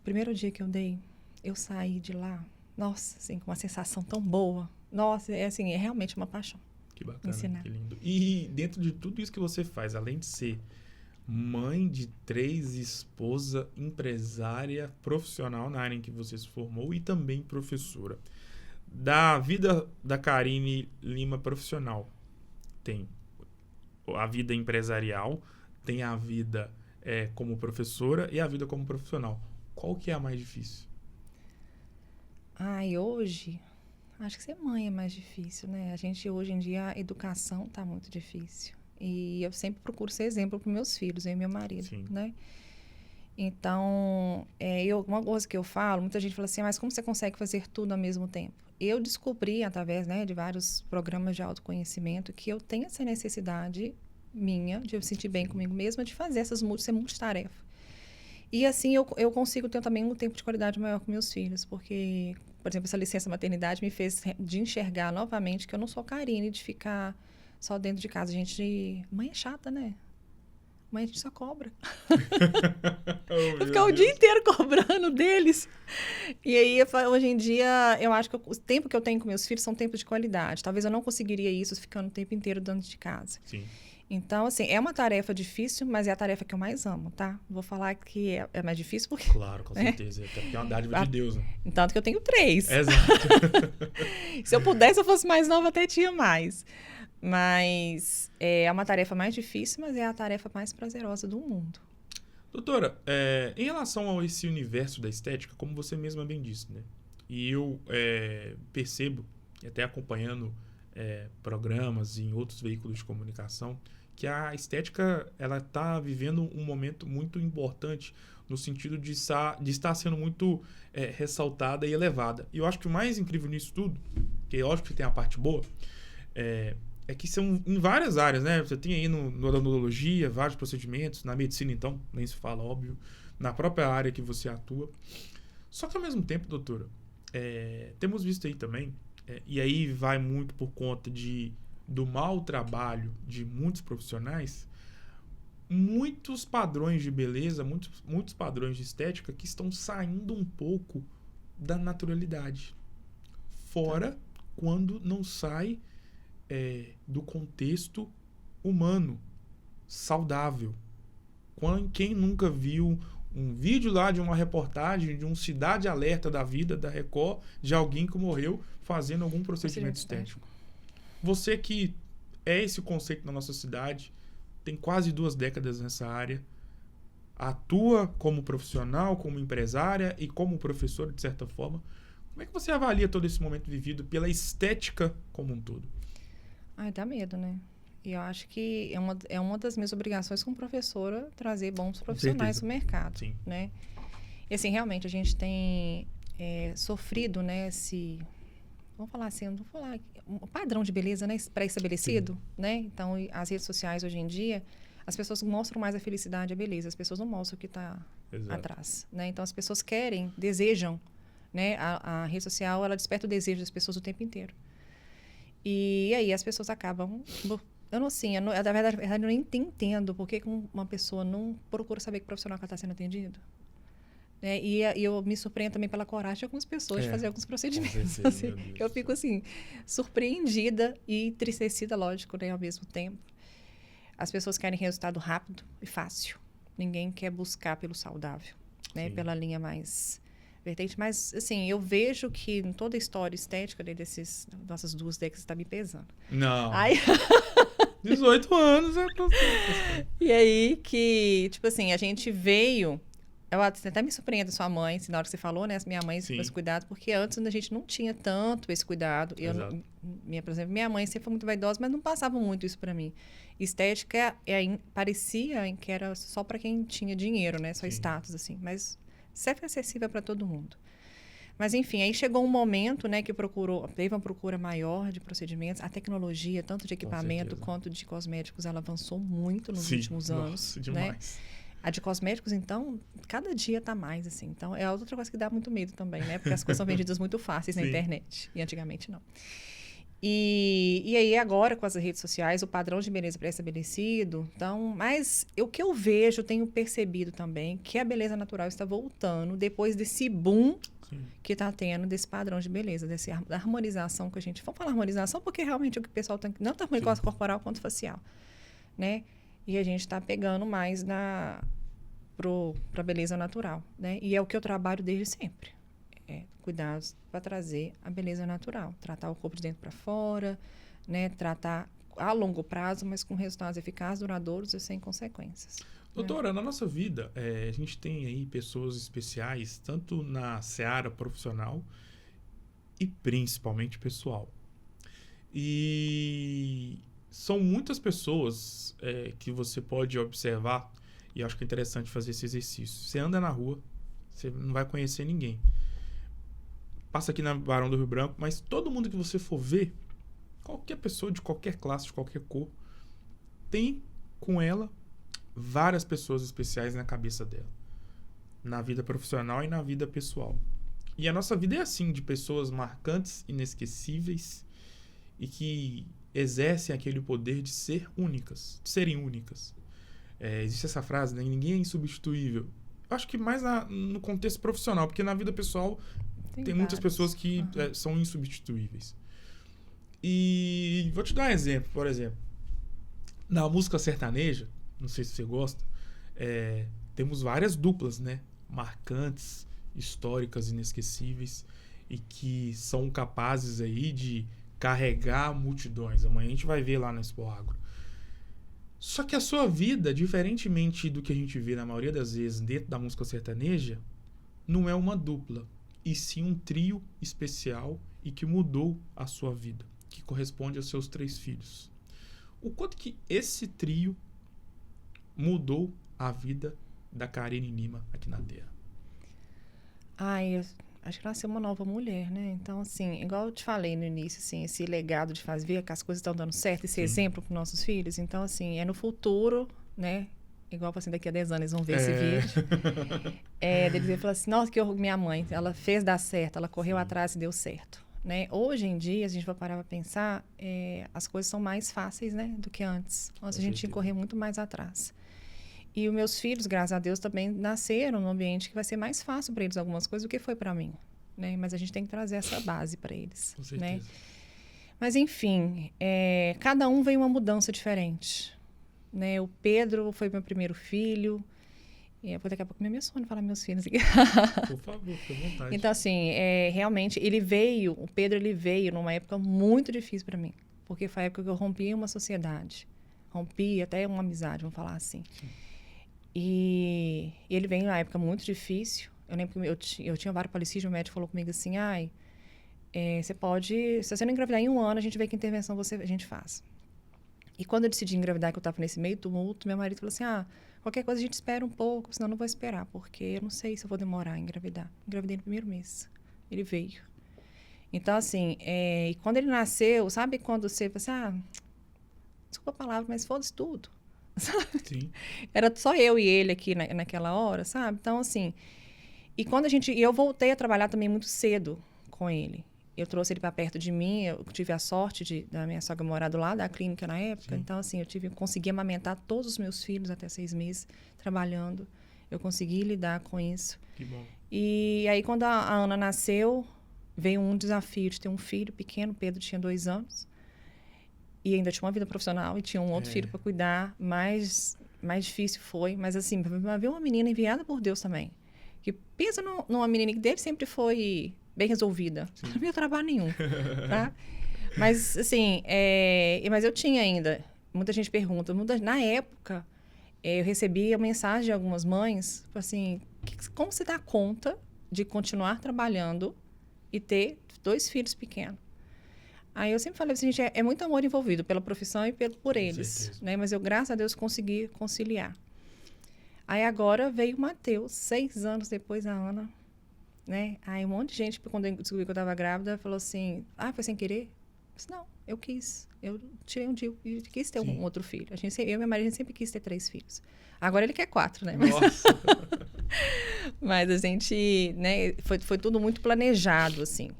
O primeiro dia que eu dei, eu saí de lá, nossa, assim, com uma sensação tão boa. Nossa, é realmente uma paixão. Que bacana, ensinar. Que lindo. E dentro de tudo isso que você faz, além de ser mãe de 3, esposa, empresária, profissional na área em que você se formou e também professora, da vida da Karine Lima profissional, tem a vida empresarial, tem a vida como professora e a vida como profissional. Qual que é a mais difícil? Hoje, acho que ser mãe é mais difícil, né? Hoje em dia, a educação está muito difícil. E eu sempre procuro ser exemplo para meus filhos, eu e meu marido, Sim. né? Então, uma coisa que eu falo, muita gente fala assim, mas como você consegue fazer tudo ao mesmo tempo? Eu descobri, através, né, de vários programas de autoconhecimento, que eu tenho essa necessidade minha, de eu me sentir bem comigo mesma, de fazer ser multitarefa. E assim, eu consigo ter também um tempo de qualidade maior com meus filhos, porque, por exemplo, essa licença maternidade me fez de enxergar novamente que eu não sou Karine de ficar só dentro de casa. Mãe é chata, né? Mãe, a gente só cobra. Oh, Eu meu ficar o dia Deus. inteiro cobrando deles. E aí, hoje em dia, eu acho que o tempo que eu tenho com meus filhos são tempos de qualidade. Talvez eu não conseguiria isso ficando o tempo inteiro dentro de casa. Sim. Então, assim, é uma tarefa difícil, mas é a tarefa que eu mais amo, tá? Vou falar que é mais difícil porque... Claro, com né? certeza. Até porque é uma dádiva de Deus, né? Tanto que eu tenho 3. Exato. Se eu pudesse, eu fosse mais nova, até tinha mais. Mas é uma tarefa mais difícil, mas é a tarefa mais prazerosa do mundo. Doutora, em relação a esse universo da estética, como você mesma bem disse, né? E eu percebo, e até acompanhando programas em outros veículos de comunicação, que a estética ela está vivendo um momento muito importante no sentido de estar sendo muito ressaltada e elevada. E eu acho que o mais incrível nisso tudo, que é lógico que tem a parte boa, é que são em várias áreas, né? Você tem aí na odontologia, vários procedimentos, na medicina, então, nem se fala, óbvio, na própria área que você atua. Só que, ao mesmo tempo, doutora, temos visto aí também, e aí vai muito por conta do mau trabalho de muitos profissionais, muitos padrões de beleza, muitos padrões de estética que estão saindo um pouco da naturalidade. Fora quando não sai do contexto humano, saudável. Quem nunca viu um vídeo lá de uma reportagem de um Cidade Alerta da vida, da Record, de alguém que morreu fazendo algum procedimento estético? Você que é esse conceito na nossa cidade, tem quase 2 décadas nessa área, atua como profissional, como empresária e como professora, de certa forma. Como é que você avalia todo esse momento vivido pela estética como um todo? Ai, dá medo, né? E eu acho que é uma das minhas obrigações como professora trazer bons profissionais no mercado, Sim. né? E assim, realmente, a gente tem sofrido, né, vamos falar assim, não vou falar, um padrão de beleza, né, pré-estabelecido, né? Então, as redes sociais hoje em dia, as pessoas mostram mais a felicidade e a beleza, as pessoas não mostram o que está atrás, né? Então, as pessoas desejam, né? A rede social, ela desperta o desejo das pessoas o tempo inteiro. E aí as pessoas acabam... Eu não sei, na verdade, eu nem entendo por que uma pessoa não procura saber que profissional que ela está sendo atendido. E eu me surpreendo também pela coragem de algumas pessoas de fazer alguns procedimentos. Certeza, assim, eu fico, assim, surpreendida e entristecida, lógico, né, ao mesmo tempo. As pessoas querem resultado rápido e fácil. Ninguém quer buscar pelo saudável, né, pela linha mais... vertente, mas assim, eu vejo que em toda a história estética dessas 2 décadas está me pesando. Não. Aí... 18 anos E aí que, tipo assim, a gente veio... Eu até me surpreendo a sua mãe, na hora que você falou, né? Minha mãe com esse cuidado, porque antes a gente não tinha tanto esse cuidado. Por exemplo, minha mãe sempre foi muito vaidosa, mas não passava muito isso para mim. Estética parecia que era só para quem tinha dinheiro, né? Só status, assim. Mas sempre acessível para todo mundo. Mas, enfim, aí chegou um momento, né, que teve uma procura maior de procedimentos. A tecnologia, tanto de equipamento quanto de cosméticos, ela avançou muito nos últimos anos. Nossa, demais. Né? A de cosméticos, então, cada dia tá mais, assim. Então, é outra coisa que dá muito medo também, né? Porque as coisas são vendidas muito fáceis na internet. E antigamente, não. E aí, agora, com as redes sociais, o padrão de beleza pré-estabelecido. Então, mas o que eu vejo, tenho percebido também, que a beleza natural está voltando depois desse boom que está tendo desse padrão de beleza, dessa harmonização que a gente... Vamos falar harmonização porque realmente o que o pessoal tem... Não está harmonizando corporal quanto facial, né? E a gente está pegando mais para a beleza natural, né? E é o que eu trabalho desde sempre. Cuidados para trazer a beleza natural. Tratar o corpo de dentro para fora, né? Tratar a longo prazo, mas com resultados eficazes, duradouros e sem consequências. Doutora, na nossa vida, a gente tem aí pessoas especiais, tanto na seara profissional e principalmente pessoal. E são muitas pessoas que você pode observar E acho que é interessante fazer esse exercício. Você anda na rua, você não vai conhecer ninguém. Passa aqui na Barão do Rio Branco, mas todo mundo que você for ver, qualquer pessoa de qualquer classe, de qualquer cor, tem com ela várias pessoas especiais na cabeça dela. Na vida profissional e na vida pessoal. E a nossa vida é assim, de pessoas marcantes, inesquecíveis e que exercem aquele poder de ser únicas, de serem únicas. Existe essa frase, né? Ninguém é insubstituível. Eu acho que mais no contexto profissional, porque na vida pessoal tem muitas pessoas que são insubstituíveis. E vou te dar um exemplo, por exemplo. Na música sertaneja, não sei se você gosta, temos várias duplas, né? Marcantes, históricas, inesquecíveis e que são capazes aí de carregar multidões. Amanhã a gente vai ver lá na Expo Agro. Só que a sua vida, diferentemente do que a gente vê na maioria das vezes dentro da música sertaneja, não é uma dupla, e sim um trio especial e que mudou a sua vida, que corresponde aos seus 3 filhos. O quanto que esse trio mudou a vida da Karine Lima aqui na Terra? Eu acho que nasceu uma nova mulher, né? Então, assim, igual eu te falei no início, assim, esse legado de ver que as coisas estão dando certo, esse exemplo para os nossos filhos. Então, assim, no futuro, né? Igual, assim, daqui a 10 anos eles vão ver esse vídeo. Eles falam assim, nossa, que minha mãe, ela fez dar certo, ela correu atrás e deu certo. Né? Hoje em dia, a gente vai parar para pensar, as coisas são mais fáceis, né, do que antes. Antes a gente tinha que correr muito mais atrás. E os meus filhos, graças a Deus, também nasceram num ambiente que vai ser mais fácil para eles algumas coisas do que foi para mim. Né? Mas a gente tem que trazer essa base para eles. Com certeza. Né? Mas, enfim, cada um veio uma mudança diferente. Né? O Pedro foi meu primeiro filho. Daqui a pouco me emociona falar meus filhos aqui. Por favor, fique à vontade. Então, assim, realmente, o Pedro, ele veio numa época muito difícil para mim. Porque foi a época que eu rompi uma sociedade. Rompi até uma amizade, vamos falar assim. Sim. E ele veio numa época muito difícil. Eu lembro que eu tinha vários policícios, o médico falou comigo assim, você pode, se você não engravidar em 1 ano, a gente vê que intervenção a gente faz. E quando eu decidi engravidar, que eu estava nesse meio tumulto, meu marido falou assim, qualquer coisa a gente espera um pouco, senão eu não vou esperar, porque eu não sei se eu vou demorar a engravidar. Engravidei no primeiro mês. Ele veio. Então, assim, e quando ele nasceu, sabe quando você fala assim, desculpa a palavra, mas foda-se tudo. Sim. Era só eu e ele aqui naquela hora, sabe? Então, assim, e eu voltei a trabalhar também muito cedo com ele. Eu trouxe ele para perto de mim, eu tive a sorte da minha sogra morar do lado da clínica na época. Sim. Então, assim, consegui amamentar todos os meus filhos até 6 meses, trabalhando. Eu consegui lidar com isso. Que bom. E aí, quando a Ana nasceu, veio um desafio de ter um filho pequeno. Pedro tinha 2 anos. E ainda tinha uma vida profissional e tinha um outro filho para cuidar. Mais difícil foi. Mas, assim, para ver uma menina enviada por Deus também. Que pensa numa menina que dele sempre foi bem resolvida. Sim. Não havia trabalho nenhum, tá? Mas, assim, mas eu tinha ainda... Muita gente pergunta. Na época, eu recebia mensagem de algumas mães, assim, como você dá conta de continuar trabalhando e ter 2 filhos pequenos? Aí eu sempre falei assim, gente, é muito amor envolvido pela profissão e por eles. Né? Mas eu, graças a Deus, consegui conciliar. Aí agora veio o Matheus, 6 anos depois da Ana. Né? Aí um monte de gente, quando eu descobri que eu estava grávida, falou assim, foi sem querer? Eu disse, não, eu quis. Eu tirei um dia e quis ter um outro filho. Eu e meu marido sempre quis ter 3 filhos. Agora ele quer 4, né? Nossa! Mas a gente, né, foi tudo muito planejado, assim.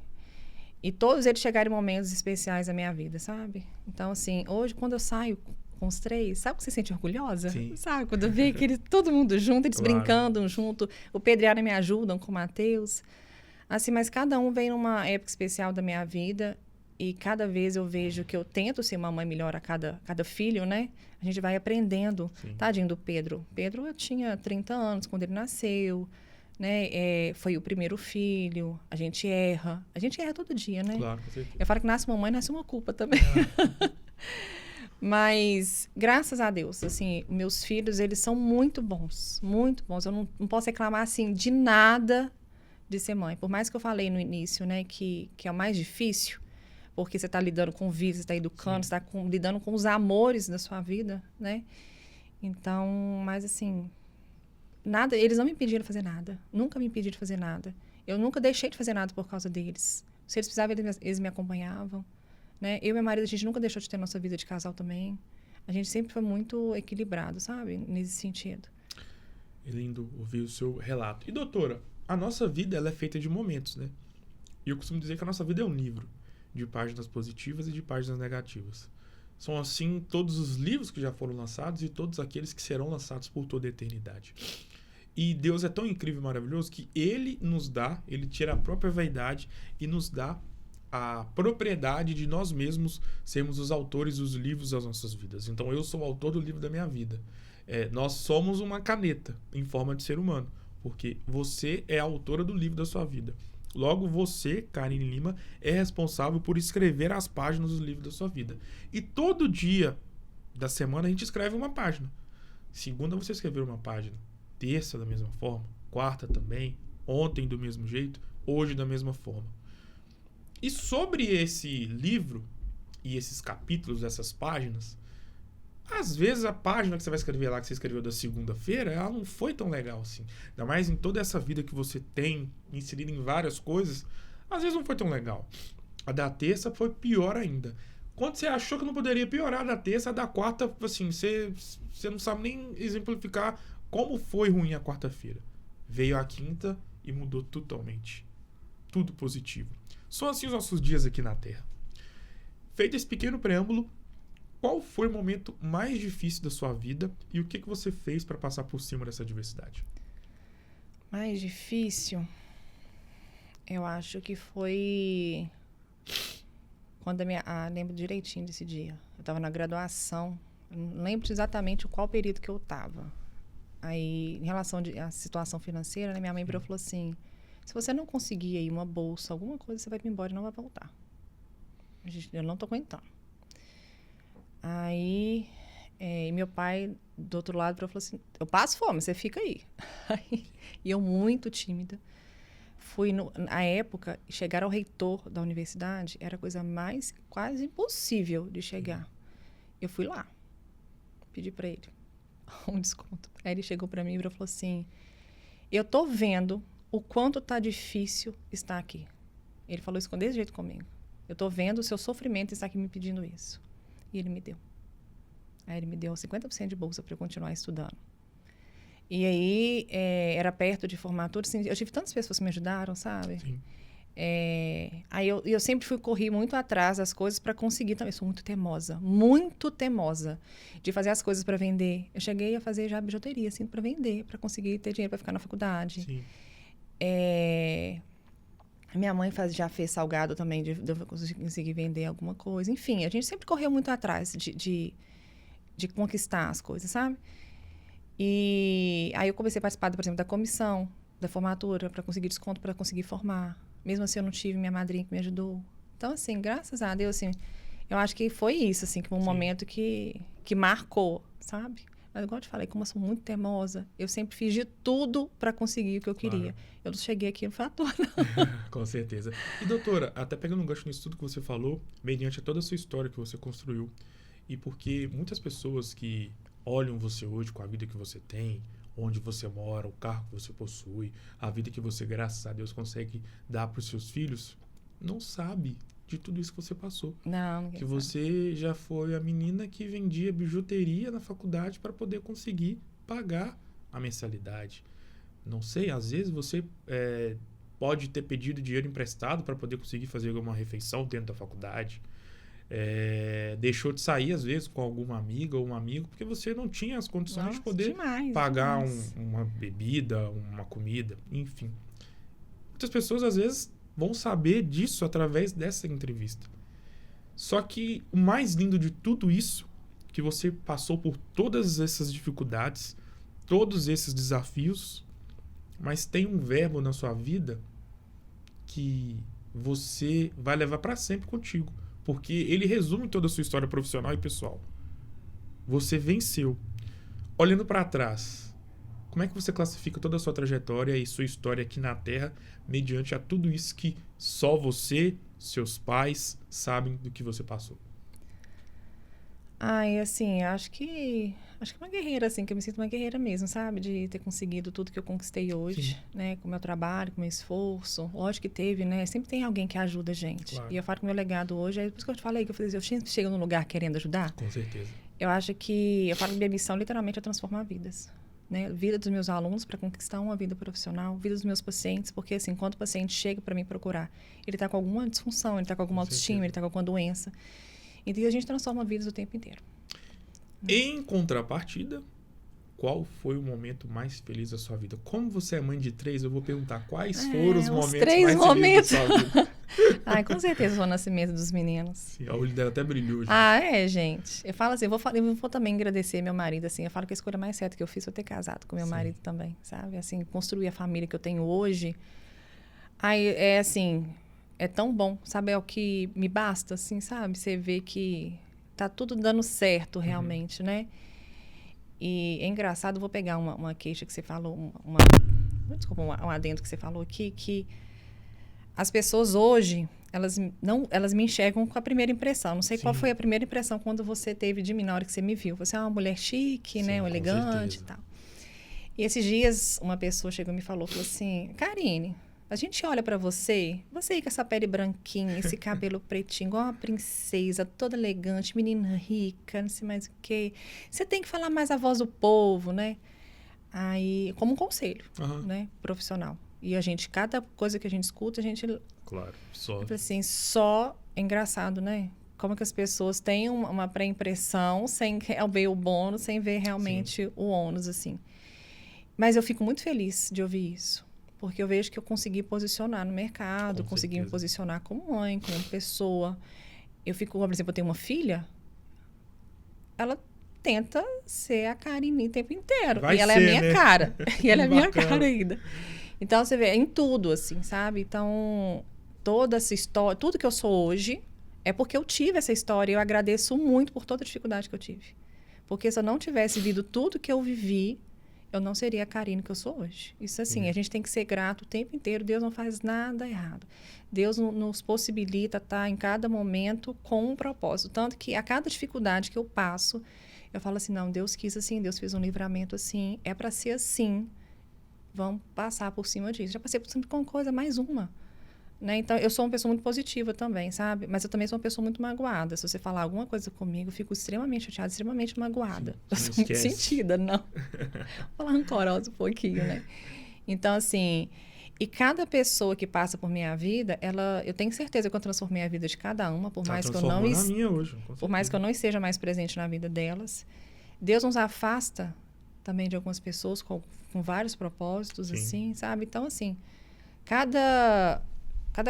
E todos eles chegaram em momentos especiais da minha vida, sabe? Então, assim, hoje, quando eu saio com os 3, sabe que você se sente orgulhosa? Sim. Sabe? Quando eu vejo todo mundo junto, eles brincando junto. O Pedro e a Ana me ajudam com o Matheus. Assim, mas cada um vem numa época especial da minha vida. E cada vez eu vejo que eu tento ser uma mãe melhor a cada filho, né? A gente vai aprendendo. Sim. Tadinho do Pedro. Pedro, eu tinha 30 anos quando ele nasceu. Né? Foi o primeiro filho, a gente erra todo dia, né? Claro, com certeza. Eu falo que nasce uma mãe, nasce uma culpa também. Mas, graças a Deus, assim, meus filhos, eles são muito bons, eu não posso reclamar, assim, de nada de ser mãe. Por mais que eu falei no início, né, que é o mais difícil, porque você está lidando com vida, você está educando, você está lidando com os amores da sua vida, né? Então, mas assim... nada, eles não me impediram de fazer nada. Nunca me impediram de fazer nada. Eu nunca deixei de fazer nada por causa deles. Se eles precisavam, eles me acompanhavam. Né? Eu e meu marido, a gente nunca deixou de ter nossa vida de casal também. A gente sempre foi muito equilibrado, sabe? Nesse sentido. É lindo ouvir o seu relato. E, doutora, a nossa vida ela é feita de momentos, né? E eu costumo dizer que a nossa vida é um livro de páginas positivas e de páginas negativas. São, assim, todos os livros que já foram lançados e todos aqueles que serão lançados por toda a eternidade. E Deus é tão incrível e maravilhoso que Ele nos dá, Ele tira a própria vaidade e nos dá a propriedade de nós mesmos sermos os autores dos livros das nossas vidas. Então, eu sou o autor do livro da minha vida. Nós somos uma caneta em forma de ser humano, porque você é a autora do livro da sua vida. Logo, você, Karine Lima, é responsável por escrever as páginas do livro da sua vida. E todo dia da semana a gente escreve uma página. Segunda você escreveu uma página. Terça da mesma forma. Quarta também. Ontem do mesmo jeito. Hoje da mesma forma. E sobre esse livro e esses capítulos, essas páginas, às vezes a página que você vai escrever lá, que você escreveu da segunda-feira, ela não foi tão legal assim. Ainda mais em toda essa vida que você tem, inserida em várias coisas, às vezes não foi tão legal. A da terça foi pior ainda. Quando você achou que não poderia piorar a da terça, a da quarta, assim, você não sabe nem exemplificar como foi ruim a quarta-feira. Veio a quinta e mudou totalmente. Tudo positivo. São assim os nossos dias aqui na Terra. Feito esse pequeno preâmbulo, qual foi o momento mais difícil da sua vida e o que você fez para passar por cima dessa adversidade? Mais difícil, eu acho que foi quando lembro direitinho desse dia. Eu estava na graduação, não lembro exatamente qual período que eu estava. Aí, em relação à situação financeira, né, minha mãe virou e falou assim: se você não conseguir aí uma bolsa, alguma coisa, você vai vir embora e não vai voltar. Eu não estou aguentando. Aí, meu pai, do outro lado, falou assim: eu passo fome, você fica aí. E eu, muito tímida, fui, na época, chegar ao reitor da universidade era a coisa mais quase impossível de chegar. Eu fui lá, pedi para ele um desconto. Aí ele chegou para mim e falou assim: eu tô vendo o quanto tá difícil estar aqui. Ele falou isso desse jeito comigo. Eu tô vendo o seu sofrimento e está aqui me pedindo isso. E ele me deu. Aí ele me deu 50% de bolsa para eu continuar estudando. E aí, era perto de formatura. Assim, eu tive tantas pessoas que me ajudaram, sabe? Sim. Aí eu sempre corri muito atrás das coisas para conseguir também. Eu sou muito temosa de fazer as coisas para vender. Eu cheguei a fazer já bijuteria, assim, para vender, para conseguir ter dinheiro para ficar na faculdade. Sim. Minha mãe já fez salgado também, de eu conseguir vender alguma coisa. Enfim, a gente sempre correu muito atrás de conquistar as coisas, sabe? E aí eu comecei a participar, por exemplo, da comissão da formatura para conseguir desconto, para conseguir formar. Mesmo assim, eu não tive minha madrinha que me ajudou. Então, assim, graças a Deus, assim, eu acho que foi isso, assim, que foi um momento que marcou, sabe? Mas, igual eu te falei, como eu sou muito teimosa, eu sempre fiz de tudo para conseguir o que eu queria. Claro. Eu não cheguei aqui no fator, Com certeza. E, doutora, até pegando um gancho nisso tudo que você falou, mediante toda a sua história que você construiu, e porque muitas pessoas que olham você hoje com a vida que você tem, onde você mora, o carro que você possui, a vida que você, graças a Deus, consegue dar para os seus filhos, não sabe de tudo isso que você passou. Não que você já foi a menina que vendia bijuteria na faculdade para poder conseguir pagar a mensalidade. Não sei, às vezes você pode ter pedido dinheiro emprestado para poder conseguir fazer alguma refeição dentro da faculdade. Deixou de sair, às vezes, com alguma amiga ou um amigo, porque você não tinha as condições de poder pagar uma bebida, uma comida, enfim. Muitas pessoas, às vezes, vão saber disso através dessa entrevista. Só que o mais lindo de tudo isso, que você passou por todas essas dificuldades, todos esses desafios, mas tem um verbo na sua vida que você vai levar para sempre contigo. Porque ele resume toda a sua história profissional e pessoal. Você venceu. Olhando para trás, como é que você classifica toda a sua trajetória e sua história aqui na Terra mediante a tudo isso que só você, seus pais, sabem do que você passou? Ai, assim, acho que uma guerreira, assim, que eu me sinto uma guerreira mesmo, sabe? De ter conseguido tudo que eu conquistei hoje, Sim, né? Com o meu trabalho, com o meu esforço. Lógico que teve, né? Sempre tem alguém que ajuda a gente. claro, E eu falo que o meu legado hoje, é por isso que eu te falei, que eu falei, eu sempre chego num lugar querendo ajudar. com certeza. Eu acho que, eu falo que minha missão literalmente é transformar vidas. Né? Vida dos meus alunos para conquistar uma vida profissional, vida dos meus pacientes, porque assim, quando o paciente chega para mim procurar, ele está com alguma disfunção, ele está com alguma Com autoestima, certeza. ele está com alguma doença. Então a gente transforma vidas o tempo inteiro. Em contrapartida, qual foi o momento mais feliz da sua vida? Como você é mãe de 3, eu vou perguntar quais foram os Os momentos três mais felizes momentos. da sua vida. Ai, com certeza foi o nascimento dos meninos. Sim, a olho dela até brilhou, gente. Ah, é, gente. Eu falo assim, eu vou também agradecer meu marido, assim. Eu falo que a escolha mais certa que eu fiz foi ter casado com meu Sim. marido também, sabe? Assim, construir a família que eu tenho hoje. Aí, é assim, é tão bom, sabe? É o que me basta, assim, sabe? Você vê que tá tudo dando certo realmente, né? E é engraçado, eu vou pegar uma queixa que você falou, desculpa, um adendo que você falou aqui, que as pessoas hoje, elas me enxergam com a primeira impressão. Não sei qual Sim. foi a primeira impressão quando você teve de mim na hora que você me viu. Você é uma mulher chique, Sim, né? com Elegante e certeza. tal. E esses dias, uma pessoa chegou e me falou assim, Karine, a gente olha pra você aí com essa pele branquinha, esse cabelo pretinho, igual uma princesa, toda elegante, menina rica, não sei mais o quê. Você tem que falar mais a voz do povo, né? Aí, como um conselho, Aham. né? Profissional. E a gente, cada coisa que a gente escuta, a gente Claro, só. eu falei assim, só é engraçado, né? Como que as pessoas têm uma pré-impressão sem ver o bônus, sem ver realmente o ônus, assim. Mas eu fico muito feliz de ouvir isso. Porque eu vejo que eu consegui posicionar no mercado, Com consegui me certeza. posicionar como mãe, como pessoa. Eu fico, por exemplo, eu tenho uma filha, ela tenta ser a Karine o tempo inteiro. Vai E ela é a ser, minha né? cara. E ela é a Que minha bacana. cara ainda. Então, você vê, é em tudo, assim, sabe? Então, toda essa história, tudo que eu sou hoje, é porque eu tive essa história e eu agradeço muito por toda a dificuldade que eu tive. Porque se eu não tivesse vivido tudo que eu vivi, eu não seria a Karine que eu sou hoje. Isso assim, a gente tem que ser grato o tempo inteiro. Deus não faz nada errado. Deus nos possibilita estar em cada momento com um propósito. Tanto que a cada dificuldade que eu passo, eu falo assim, não, Deus quis assim, Deus fez um livramento assim, é para ser assim. Vamos passar por cima disso. Já passei por cima com coisa, mais uma. Né? Então, eu sou uma pessoa muito positiva também, sabe? Mas eu também sou uma pessoa muito magoada. Se você falar alguma coisa comigo, eu fico extremamente chateada, extremamente magoada. Sim, Eu não sou muito esquece. sentida, não. Vou falar rancorosa um pouquinho, né? Então, assim... E cada pessoa que passa por minha vida, eu tenho certeza que eu transformei a vida de cada uma, por Tá mais que eu transformando não a minha hoje, com por mais que eu certeza. não esteja mais presente na vida delas. Deus nos afasta também de algumas pessoas com vários propósitos, Sim. assim, sabe? Então, assim, cada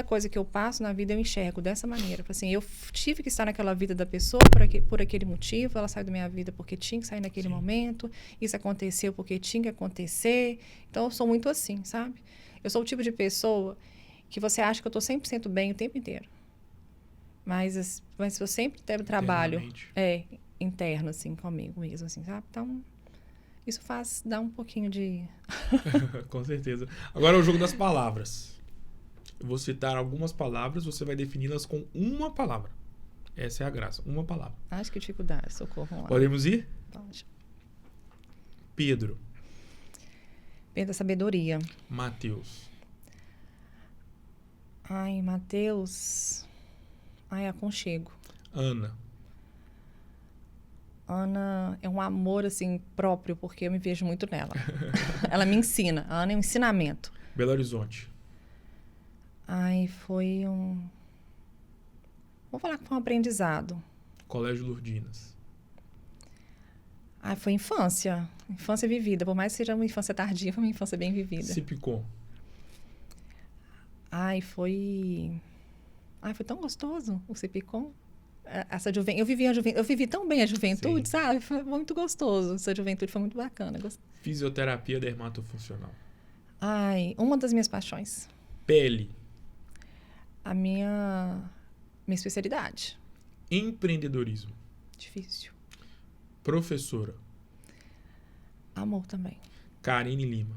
coisa que eu passo na vida eu enxergo dessa maneira. Assim, eu tive que estar naquela vida da pessoa por aquele motivo, ela saiu da minha vida porque tinha que sair naquele Sim. momento, isso aconteceu porque tinha que acontecer. Então, eu sou muito assim, sabe? Eu sou o tipo de pessoa que você acha que eu estou 100% bem o tempo inteiro. Mas eu sempre tenho trabalho Internamente. interno, assim, comigo mesmo, assim, sabe? Então, isso dá um pouquinho de... Com certeza. Agora é o jogo das palavras. Eu vou citar algumas palavras, você vai defini-las com uma palavra. Essa é a graça, uma palavra. Acho que dificuldade, socorro, vamos lá. Podemos ir? Pode. Pedro. Pedro, sabedoria. Mateus. Ai, Mateus. Ai, aconchego. Ana. Ana é um amor, assim, próprio, porque eu me vejo muito nela. Ela me ensina. A Ana é um ensinamento. Belo Horizonte. Ai, foi um... Vou falar que foi um aprendizado. Colégio Lourdinas. Ai, foi infância. Infância vivida. Por mais que seja uma infância tardia, foi uma infância bem vivida. Cipicom. Ai, foi tão gostoso o Cipicom. Essa eu vivi tão bem a juventude, Sim. sabe? Foi muito gostoso. Essa juventude foi muito bacana. Fisioterapia dermatofuncional. Ai, uma das minhas paixões. Pele. A minha especialidade. Empreendedorismo. Difícil. Professora. Amor também. Karine Lima.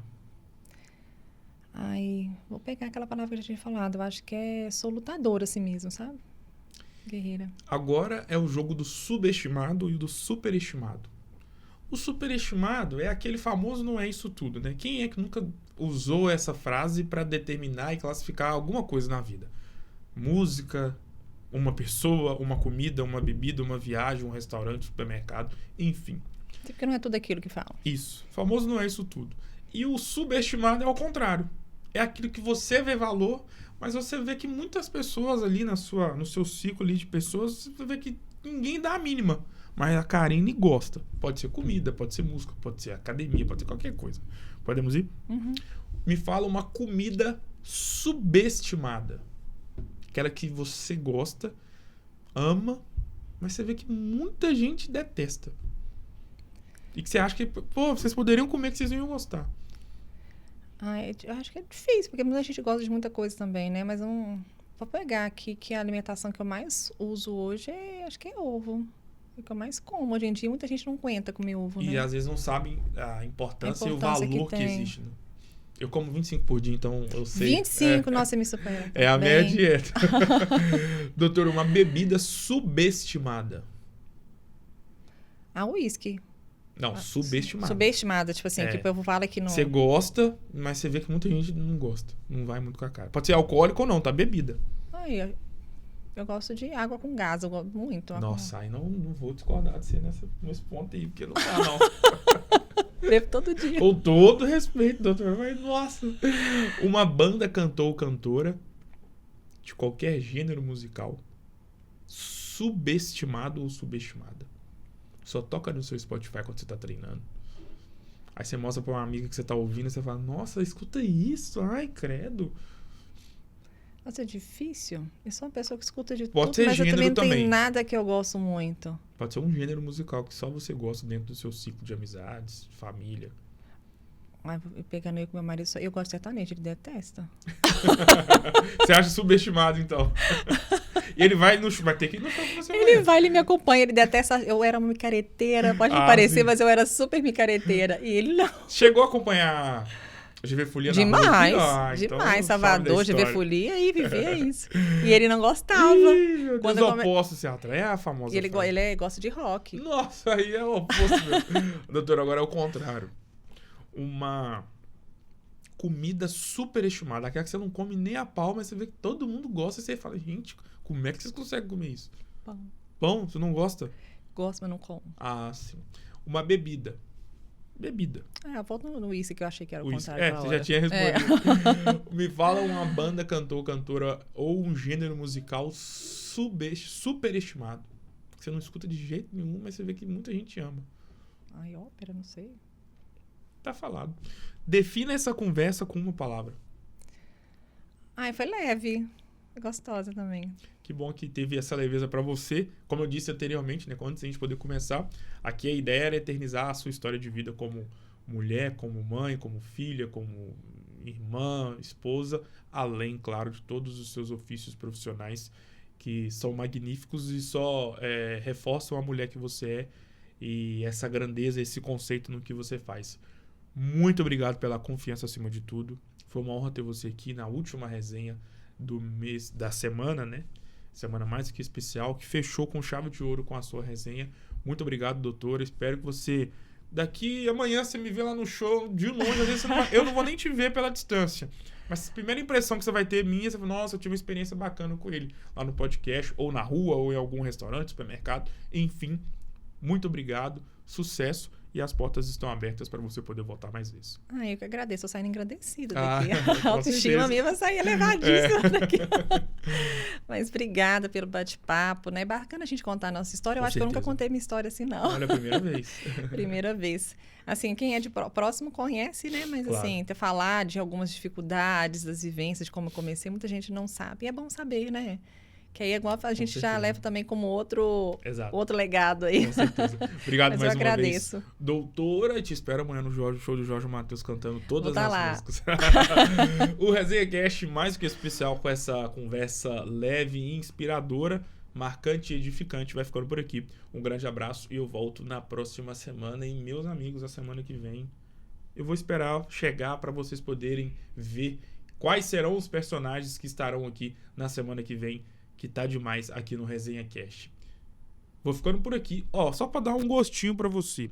Ai, vou pegar aquela palavra que eu já tinha falado. Eu acho que sou lutadora assim mesmo, sabe? Guerreira. Agora é o jogo do subestimado e do superestimado. O superestimado é aquele famoso não é isso tudo, né? Quem é que nunca usou essa frase para determinar e classificar alguma coisa na vida? Música, uma pessoa, uma comida, uma bebida, uma viagem, um restaurante, um supermercado, enfim. Porque não é tudo aquilo que falam. Isso. O famoso não é isso tudo. E o subestimado é ao contrário. É aquilo que você vê valor, mas você vê que muitas pessoas ali no seu ciclo ali de pessoas, você vê que ninguém dá a mínima. Mas a Karine gosta. Pode ser comida, pode ser música, pode ser academia, pode ser qualquer coisa. Podemos ir? Uhum. Me fala uma comida subestimada. Aquela que você gosta, ama, mas você vê que muita gente detesta. E que você acha que, pô, vocês poderiam comer que vocês não iam gostar. Eu acho que é difícil, porque muita gente gosta de muita coisa também, né? Mas vou pegar aqui que a alimentação que eu mais uso hoje acho que é ovo. O que eu mais como. Hoje em dia, muita gente não aguenta comer ovo, né? E às vezes não sabem a importância e o importância valor que existe, né? Eu como 25 por dia, então eu sei. 25? Nossa, me supera. É a minha dieta. Doutor, uma bebida subestimada. Uísque. Não, subestimada. Subestimada, tipo assim, que o povo fala que não... Você gosta, mas você vê que muita gente não gosta. Não vai muito com a cara. Pode ser alcoólico ou não, tá? Bebida. Eu gosto de água com gás, eu gosto muito. Nossa, aí não vou discordar de você nesse ponto aí, porque não dá, não. Bebo todo dia. Com todo respeito, doutor, mas nossa. Uma banda cantor ou cantora de qualquer gênero musical subestimado ou subestimada. Só toca no seu Spotify quando você tá treinando. Aí você mostra pra uma amiga que você tá ouvindo e você fala, nossa, escuta isso, ai, credo. Nossa, é difícil. Eu sou uma pessoa que escuta de Pode tudo, ser mas eu gênero também não também. tenho nada que eu gosto muito. Pode ser um gênero musical que só você gosta dentro do seu ciclo de amizades, família. Mas pegando eu com meu marido, eu gosto de sertanejo, ele detesta. Você acha subestimado, então? E ele vai ter que ir no show com você. Ele me acompanha, ele detesta. Eu era uma micareteira, pode me parecer, sim, mas eu era super micareteira. E ele não. Chegou a acompanhar GV Folia na rua? Demais, demais. Salvador, GV Folia e vivia isso. E ele não gostava. Ih, meu Deus, oposto se atrai. É a famosa. E ele gosta de rock. Nossa, aí é o oposto mesmo. Doutor, agora é o contrário. Uma comida super estimada. Aquela que você não come nem a pau, mas você vê que todo mundo gosta. E você fala, gente, como é que vocês conseguem comer isso? Pão. Pão? Você não gosta? Gosto, mas não como. Ah, sim. Uma bebida. Bebida. Eu volto no uísque, que eu achei que era o contrário. Você já tinha respondido. Me fala uma banda, cantor, cantora ou um gênero musical superestimado. Que você não escuta de jeito nenhum, mas você vê que muita gente ama. Ópera, não sei. Tá falado. Defina essa conversa com uma palavra. Foi leve. Gostosa também. Que bom que teve essa leveza pra você. Como eu disse anteriormente, né, antes da gente poder começar, aqui a ideia era eternizar a sua história de vida como mulher, como mãe, como filha, como irmã, esposa, além, claro, de todos os seus ofícios profissionais que são magníficos e só reforçam a mulher que você é e essa grandeza, esse conceito no que você faz. Muito obrigado pela confiança acima de tudo. Foi uma honra ter você aqui na última resenha do mês, da semana, né? Semana mais que especial, que fechou com chave de ouro com a sua resenha. Muito obrigado, doutora. Espero que você... Daqui amanhã você me vê lá no show de longe. Às vezes eu não vou nem te ver pela distância. Mas a primeira impressão que você vai ter minha, você vai falar, nossa, eu tive uma experiência bacana com ele. Lá no podcast, ou na rua, ou em algum restaurante, supermercado. Enfim, muito obrigado. Sucesso. E as portas estão abertas para você poder voltar mais vezes. Eu que agradeço. Estou saindo agradecida daqui. A certeza. autoestima minha vai sair elevadíssima daqui. Mas obrigada pelo bate-papo, né? É bacana a gente contar a nossa história. Eu acho que eu nunca contei minha história assim, não. Olha, a primeira vez. Primeira vez. Assim, quem é de próximo conhece, né? Mas claro. Assim, falar de algumas dificuldades, das vivências, de como eu comecei, muita gente não sabe. E é bom saber, né? Que aí é igual a gente já leva também como outro legado aí. Com certeza. Obrigado Mas mais eu uma agradeço. vez. Doutora, te espero amanhã no show do Jorge Matheus cantando todas as músicas. O Resenha Cast mais que especial com essa conversa leve e inspiradora, marcante e edificante vai ficando por aqui. Um grande abraço e eu volto na próxima semana. E meus amigos, a semana que vem eu vou esperar chegar para vocês poderem ver quais serão os personagens que estarão aqui na semana que vem, que tá demais aqui no Resenha Cast. Vou ficando por aqui. Ó, só para dar um gostinho para você.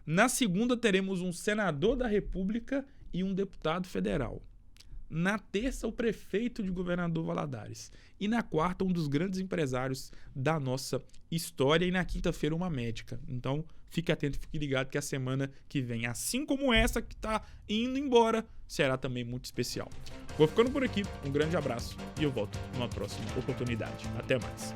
Na segunda teremos um senador da República e um deputado federal. Na terça, o prefeito de Governador Valadares. E na quarta, um dos grandes empresários da nossa história. E na quinta-feira, uma médica. Então, fique atento, fique ligado que a semana que vem, assim como essa que tá indo embora, será também muito especial. Vou ficando por aqui. Um grande abraço e eu volto numa próxima oportunidade. Até mais.